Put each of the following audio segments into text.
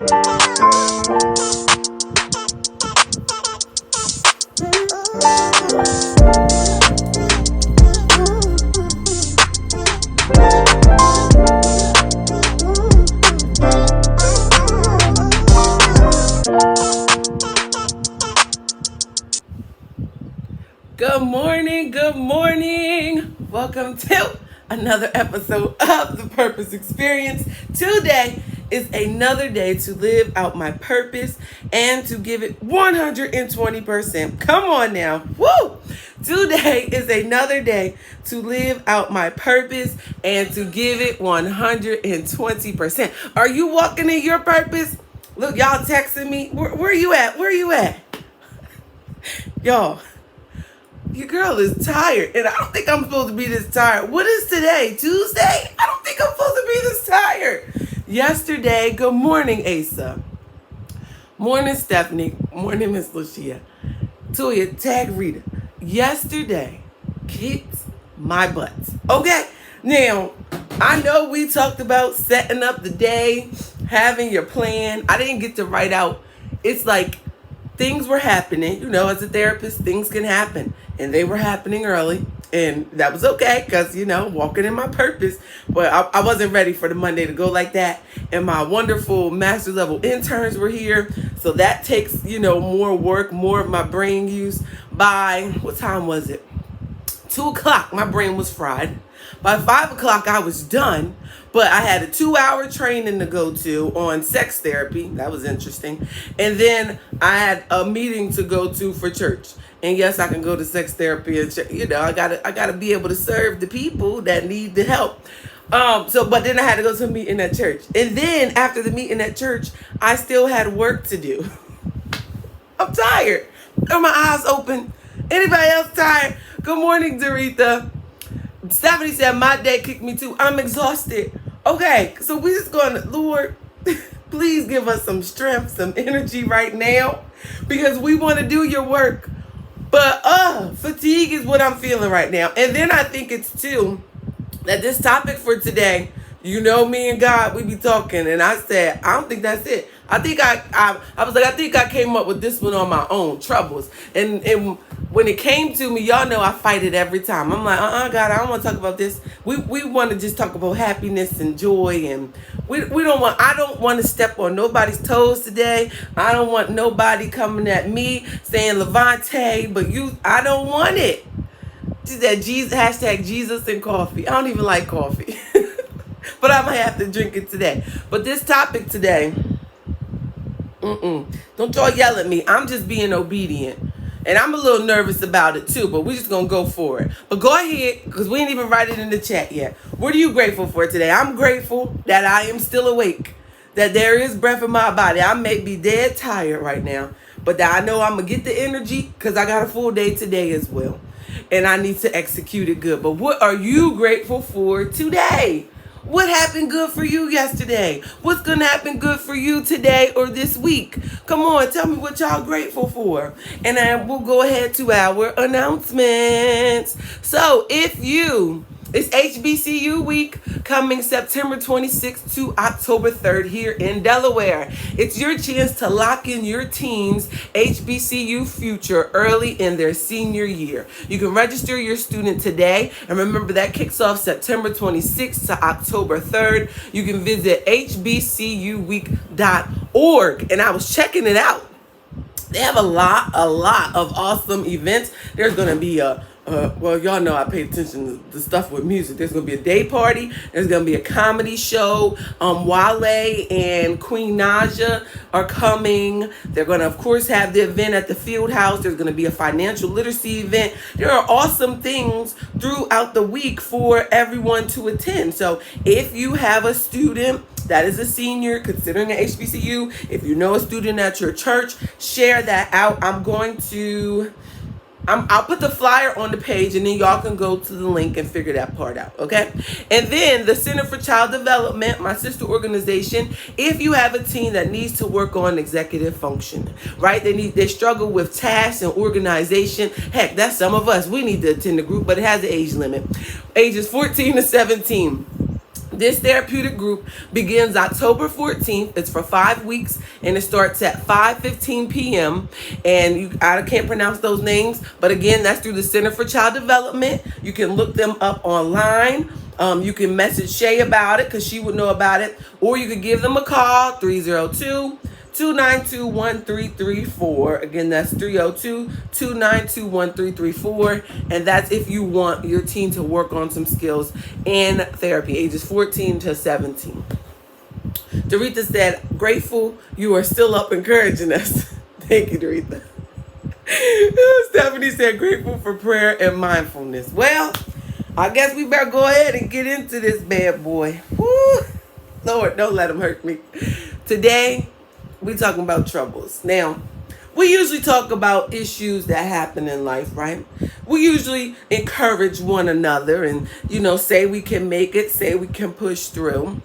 Good morning, good morning. Welcome to another episode of The Purpose Experience. Today is another day to live out my purpose and to give it 120%. Come on now. Woo! Today is another day to live out my purpose and to give it 120%. Are you walking in your purpose? Look, y'all texting me. Where you at? Where you at? Y'all. Your girl is tired, and I don't think I'm supposed to be this tired. What is today? Tuesday? I don't think I'm supposed to be this tired. Yesterday, good morning, Asa. Morning, Stephanie. Morning, Miss Lucia. Toya, tag Rita. Yesterday kicked my butt. Okay? Now, I know we talked about setting up the day, having your plan. I didn't get to write out. It's like things were happening. You know, as a therapist, things can happen. And they were happening early. And that was okay because, you know, walking in my purpose. But I wasn't ready for the Monday to go like that. And my wonderful master level interns were here. So that takes, you know, more work, more of my brain use. By, what time was it? 2 o'clock, my brain was fried. By 5 o'clock, I was done. But I had a 2-hour training to go to on sex therapy. That was interesting. And then I had a meeting to go to for church. And yes, I can go to sex therapy and you know, I gotta be able to serve the people that need the help. But then I had to go to a meeting at church. And then after the meeting at church, I still had work to do. I'm tired. Are my eyes open? Anybody else tired? Good morning, Dorita. Stephanie said my day kicked me too. I'm exhausted. Okay, so we just going to, Lord, please give us some strength, some energy right now, because we want to do your work. But fatigue is what I'm feeling right now. And then I think it's too that this topic for today, you know, me and God, we be talking, and I said, I don't think that's it. I think I was like, I think I came up with this one on my own, troubles. And when it came to me, y'all know I fight it every time. I'm like, God, I don't want to talk about this. We want to just talk about happiness and joy, and I don't want to step on nobody's toes today. I don't want nobody coming at me saying Levante, but I don't want it. She said, hashtag Jesus and coffee. I don't even like coffee. But I might have to drink it today. But this topic today, don't y'all yell at me. I'm just being obedient. And I'm a little nervous about it too, but we're just going to go for it. But go ahead, because we didn't even write it in the chat yet. What are you grateful for today? I'm grateful that I am still awake, that there is breath in my body. I may be dead tired right now, but that I know I'm going to get the energy because I got a full day today as well. And I need to execute it good. But what are you grateful for today? What happened good for you yesterday? What's going to happen good for you today or this week? Come on, tell me what y'all grateful for. And then we'll go ahead to our announcements. So it's HBCU week coming September 26th to October 3rd here in Delaware. It's your chance to lock in your team's HBCU future early in their senior year. You can register your student today. And remember, that kicks off September 26th to October 3rd. You can visit hbcuweek.org. And I was checking it out. They have a lot of awesome events. There's going to be well, y'all know I pay attention to the stuff with music. There's going to be a day party. There's going to be a comedy show. Wale and Queen Naja are coming. They're going to, of course, have the event at the Field House. There's going to be a financial literacy event. There are awesome things throughout the week for everyone to attend. So if you have a student that is a senior considering an HBCU, if you know a student at your church, share that out. I'll put the flyer on the page, and then y'all can go to the link and figure that part out, okay? And then the Center for Child Development, my sister organization, if you have a team that needs to work on executive function, right? They struggle with tasks and organization. Heck, that's some of us. We need to attend the group, but it has an age limit. Ages 14 to 17. This therapeutic group begins October 14th. It's for 5 weeks, and it starts at 5:15 p.m. And I can't pronounce those names, but again, that's through the Center for Child Development. You can look them up online. You can message Shay about it because she would know about it, or you could give them a call, 302-292-1334. Again, that's 302-292-1334. And that's if you want your teen to work on some skills in therapy, ages 14 to 17. Doretha said, grateful you are still up encouraging us. Thank you, Doretha. Stephanie said, grateful for prayer and mindfulness. Well, I guess we better go ahead and get into this bad boy. Woo! Lord, don't let him hurt me. Today, we're talking about troubles. Now, we usually talk about issues that happen in life, right? We usually encourage one another and, say we can make it, say we can push through.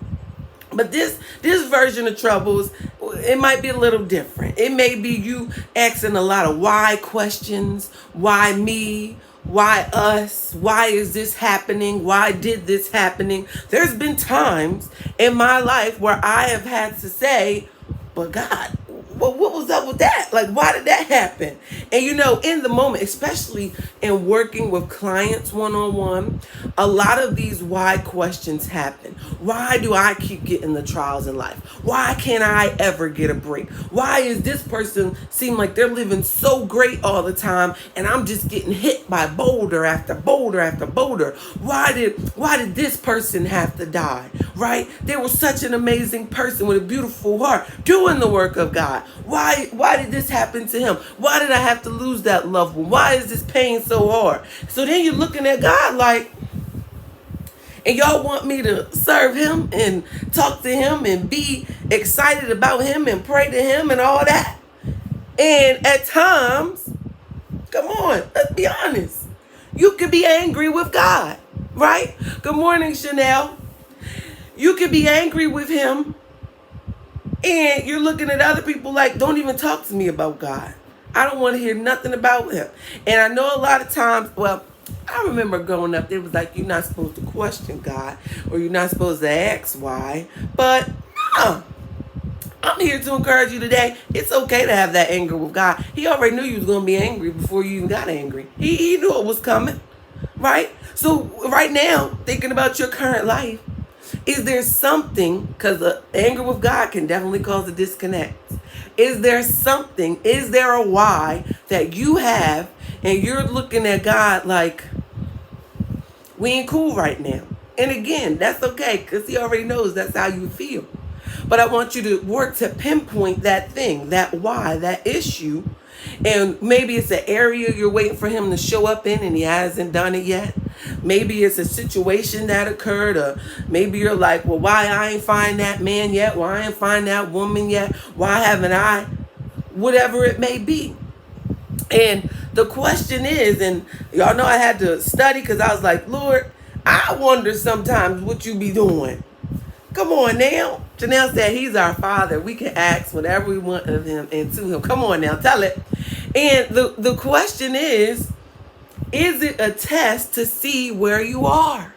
But this version of troubles, it might be a little different. It may be you asking a lot of why questions. Why me? Why us? Why is this happening? Why did this happening? There's been times in my life where I have had to say, but God, what was up with that? Like, why did that happen? And in the moment, especially in working with clients one-on-one, a lot of these why questions happen. Why do I keep getting the trials in life? Why can't I ever get a break? Why is this person seem like they're living so great all the time and I'm just getting hit by boulder after boulder after boulder? Why did this person have to die? Right? They were such an amazing person with a beautiful heart doing the work of God. Why did this happen to him? Why did I have to lose that loved one? Why is this pain so hard? So then you're looking at God like, and y'all want me to serve him and talk to him and be excited about him and pray to him and all that. And at times, come on, let's be honest. You could be angry with God, right? Good morning, Chanel. You could be angry with him. And you're looking at other people like, don't even talk to me about God. I don't want to hear nothing about him. And I know a lot of times, I remember growing up, it was like, you're not supposed to question God or you're not supposed to ask why. But no, I'm here to encourage you today. It's okay to have that anger with God. He already knew you was going to be angry before you even got angry. He knew it was coming, right? So right now, thinking about your current life, is there something, because anger with God can definitely cause a disconnect. Is there something, is there a why that you have and you're looking at God like, we ain't cool right now? And again, that's okay because he already knows that's how you feel. But I want you to work to pinpoint that thing, that why, that issue. And maybe it's an area you're waiting for him to show up in and he hasn't done it yet. Maybe it's a situation that occurred, or maybe you're like, well, why I ain't find that man yet? Why I ain't find that woman yet? Why haven't I? Whatever it may be. And the question is, and y'all know I had to study because I was like, Lord, I wonder sometimes what you be doing. Come on now. Janelle said he's our Father. We can ask whatever we want of him and to him. Come on now, tell it. And the question is it a test to see where you are?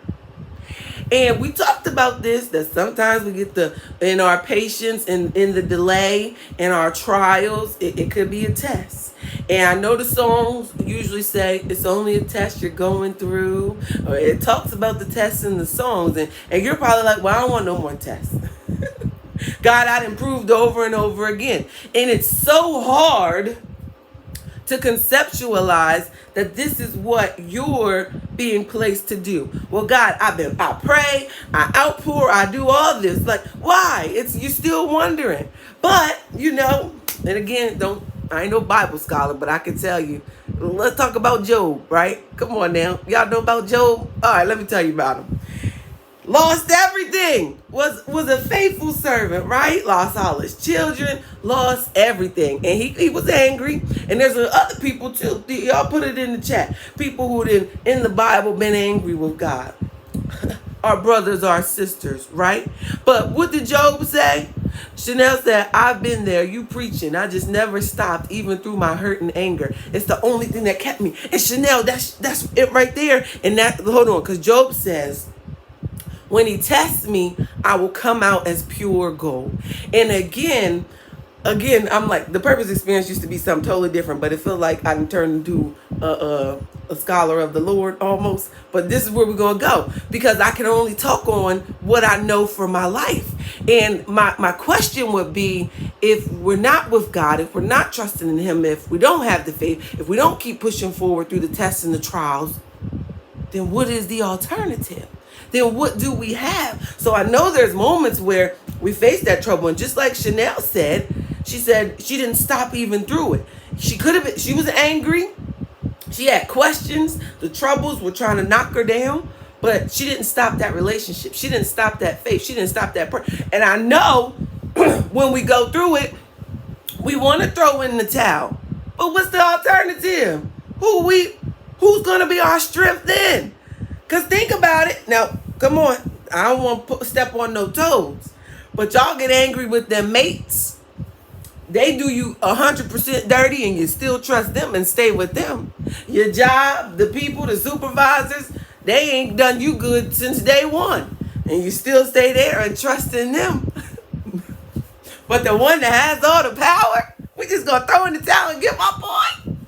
And we talked about this, that sometimes we get in our patience and in the delay, in our trials, it could be a test. And I know the songs usually say it's only a test you're going through, or it talks about the tests in the songs. And you're probably like, well, I don't want no more tests. God, I'd improved over and over again. And it's so hard to conceptualize that this is what you're being placed to do. Well, God, I pray, I outpour, I do all this. Like, why? You're still wondering. But, and again, I ain't no Bible scholar, but I can tell you, let's talk about Job, right? Come on now. Y'all know about Job? All right, let me tell you about him. Lost everything, was a faithful servant, right? Lost all his children, lost everything. And he was angry. And there's other people too. Y'all put it in the chat. People who in the Bible been angry with God. Our brothers, our sisters, right? But what did Job say? Chanel said, I've been there, you preaching. I just never stopped, even through my hurt and anger. It's the only thing that kept me. And Chanel, that's it right there. And hold on, because Job says, when he tests me, I will come out as pure gold. And again, I'm like, the purpose experience used to be something totally different, but it feels like I turned into a scholar of the Lord almost. But this is where we're going to go, because I can only talk on what I know for my life. And my question would be, if we're not with God, if we're not trusting in him, if we don't have the faith, if we don't keep pushing forward through the tests and the trials, then what is the alternative? Then what do we have? So I know there's moments where we face that trouble. And just like Chanel said, she said she didn't stop even through it. She could have been, she was angry. She had questions. The troubles were trying to knock her down. But she didn't stop that relationship. She didn't stop that faith. She didn't stop that prayer. And I know when we go through it, we want to throw in the towel. But what's the alternative? Who's going to be our strength then? Because think about it. Now, come on. I don't want to step on no toes. But y'all get angry with them mates. They do you 100% dirty and you still trust them and stay with them. Your job, the people, the supervisors, they ain't done you good since day one. And you still stay there and trust in them. But the one that has all the power, we just going to throw in the towel and get my point.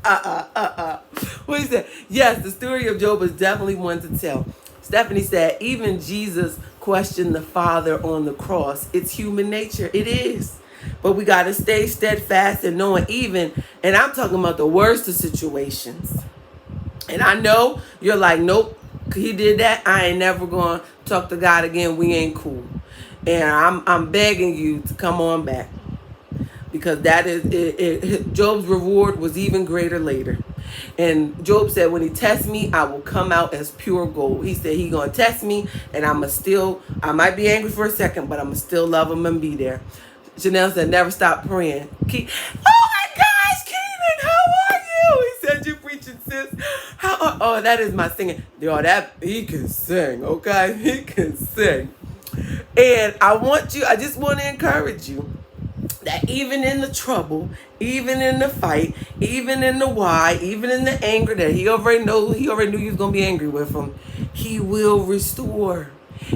What he said? Yes, the story of Job is definitely one to tell. Stephanie said, even Jesus questioned the Father on the cross. It's human nature. It is. But we got to stay steadfast and knowing even, and I'm talking about the worst of situations. And I know you're like, nope, he did that. I ain't never going to talk to God again. We ain't cool. And I'm begging you to come on back. Because that is it. Job's reward was even greater later. And Job said, when he tests me, I will come out as pure gold. He said he going to test me, and I might be angry for a second, but I'm going to still love him and be there. Chanel said, never stop praying. Oh my gosh, Keenan, how are you? He said, you preaching, sis. Oh, that is my singing. Yo, he can sing, okay? He can sing. And I just want to encourage you that even in the trouble, even in the fight, even in the why, even in the anger that he already knew he was going to be angry with him, he will restore.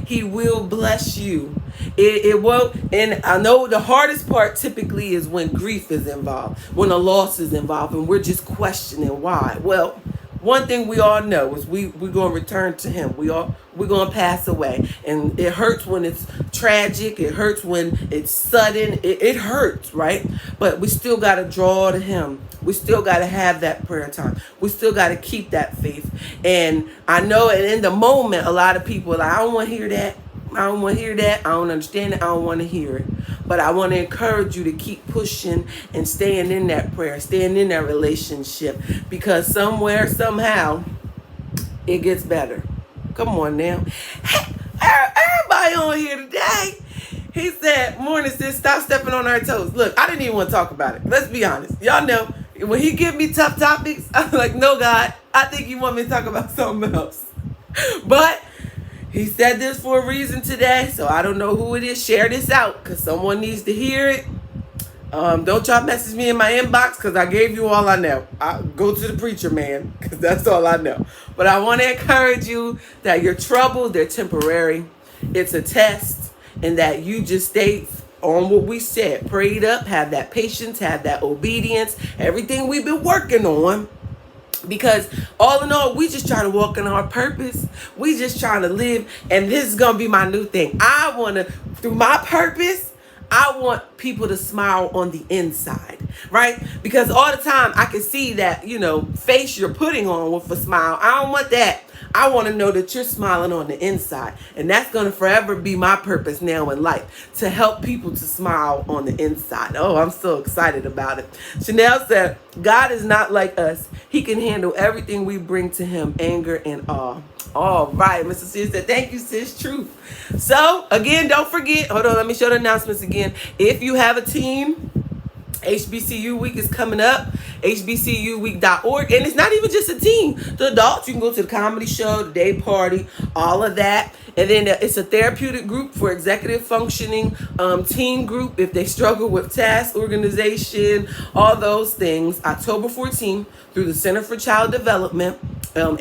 He will bless you. It won't. And I know the hardest part typically is when grief is involved, when a loss is involved, and we're just questioning why. Well, one thing we all know is we're going to return to him. We're going to pass away. And it hurts when it's tragic. It hurts when it's sudden. It hurts, right? But we still got to draw to him. We still got to have that prayer time. We still got to keep that faith. And I know, and in the moment, a lot of people are like, I don't want to hear that. I don't want to hear that. I don't understand it. I don't want to hear it. But I want to encourage you to keep pushing and staying in that prayer, staying in that relationship, because somewhere, somehow, it gets better. Come on now. Hey, everybody on here today, he said, morning sis, stop stepping on our toes. Look, I didn't even want to talk about it. Let's be honest. Y'all know, when he give me tough topics, I'm like, no, God, I think you want me to talk about something else. But he said this for a reason today, so I don't know who it is. Share this out, because someone needs to hear it. Don't y'all message me in my inbox, because I gave you all I know. I go to the preacher, man, because that's all I know. But I want to encourage you that your troubles, they're temporary. It's a test, and that you just stay on what we said. Prayed up, have that patience, have that obedience, everything we've been working on. Because all in all, we just trying to walk in our purpose. We just trying to live. And this is going to be my new thing. I want to, through my purpose, I want people to smile on the inside, right? Because all the time I can see that, face you're putting on with a smile. I don't want that. I want to know that you're smiling on the inside. And that's going to forever be my purpose now in life, to help people to smile on the inside. Oh, I'm so excited about it. Chanel said, God is not like us. He can handle everything we bring to him, anger and awe. All right, Mr. Sis said, thank you, sis. Truth. So, again, don't forget. Hold on, let me show the announcements again. If you have a team, HBCU week is coming up, hbcuweek.org. And it's not even just a team. The adults, you can go to the comedy show, the day party, all of that. And then it's a therapeutic group for executive functioning, team group if they struggle with task organization, all those things. October 14th through the Center for Child Development.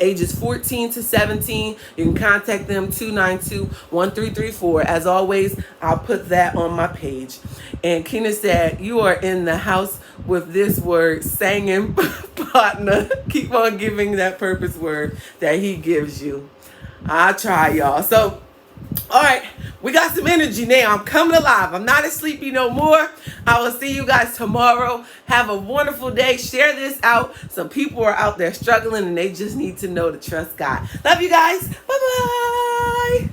ages 14 to 17. You can contact them 292-1334. As always, I'll put that on my page. And Keena said, you are in the house with this word, singing partner. Keep on giving that purpose word that he gives you. I try, y'all. So, all right, we got some energy now. I'm coming alive. I'm not as sleepy no more. I will see you guys tomorrow. Have a wonderful day. Share this out. Some people are out there struggling and they just need to know to trust God. Love you guys. Bye-bye.